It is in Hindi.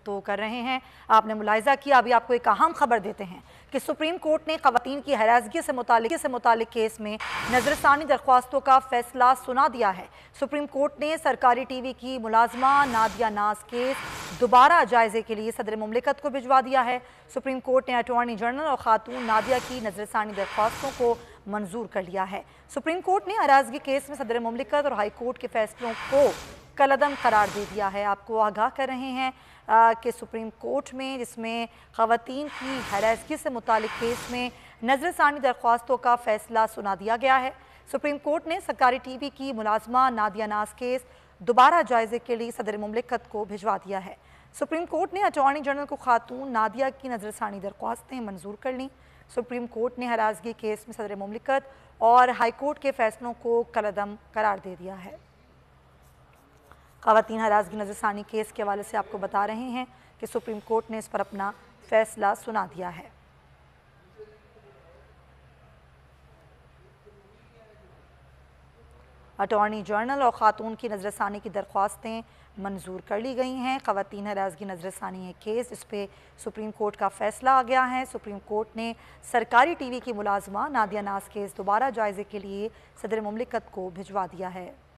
गुफ्तगू कर रहे हैं। आपने मुलाहिजा किया। अभी आपको एक अहम खबर देते हैं कि सुप्रीम कोर्ट ने खवातीन की हरासगी से मुतालिक केस में नजरसानी दरख्वास्तों का फैसला सुना दिया है। सुप्रीम कोर्ट ने सरकारी टीवी की मुलाजमा नादिया नाज केस दोबारा जायजे के लिए सदर मुमलिकत को भिजवा दिया है। सुप्रीम कोर्ट ने अटॉर्नी जनरल और खातून नादिया की नजरसानी दरख्वास्तों को मंजूर कर लिया है। सुप्रीम कोर्ट ने हरासगी केस में सदर मुमलिकत और हाई कोर्ट के फैसलों को कलअदम करार दे दिया है। आपको आगाह कर रहे हैं कि सुप्रीम कोर्ट में जिसमें खवातीन की हरासगी से मुतालिक केस में नजरसानी दरख्वास्तों का फैसला सुना दिया गया है। सुप्रीम कोर्ट ने सरकारी टीवी की मुलाजमा नादिया नाज केस दोबारा जायजे के लिए सदर मुमलिकत को भिजवा दिया है। सुप्रीम कोर्ट ने अटॉर्नी जनरल को खातून नादिया की नजरसानी दरख्वास्तें मंजूर कर लीं। सुप्रीम कोर्ट ने हरासगी केस में सदर मुमलिकत और हाई कोर्ट के फैसलों को कलअदम करार दे दिया है। खवातीन हरासगी नजरसानी केस के हवाले से आपको बता रहे हैं कि सुप्रीम कोर्ट ने इस पर अपना फैसला सुना दिया है। अटॉर्नी जनरल और खातून की नजरसानी की दरख्वास्तें मंजूर कर ली गई हैं। खवातीन हरासगी नजरसानी है केस, इस पे सुप्रीम कोर्ट का फैसला आ गया है। सुप्रीम कोर्ट ने सरकारी टीवी की मुलाजमा नादिया नाज केस दोबारा जायजे के लिए सदर मुमलिकत को भिजवा दिया है।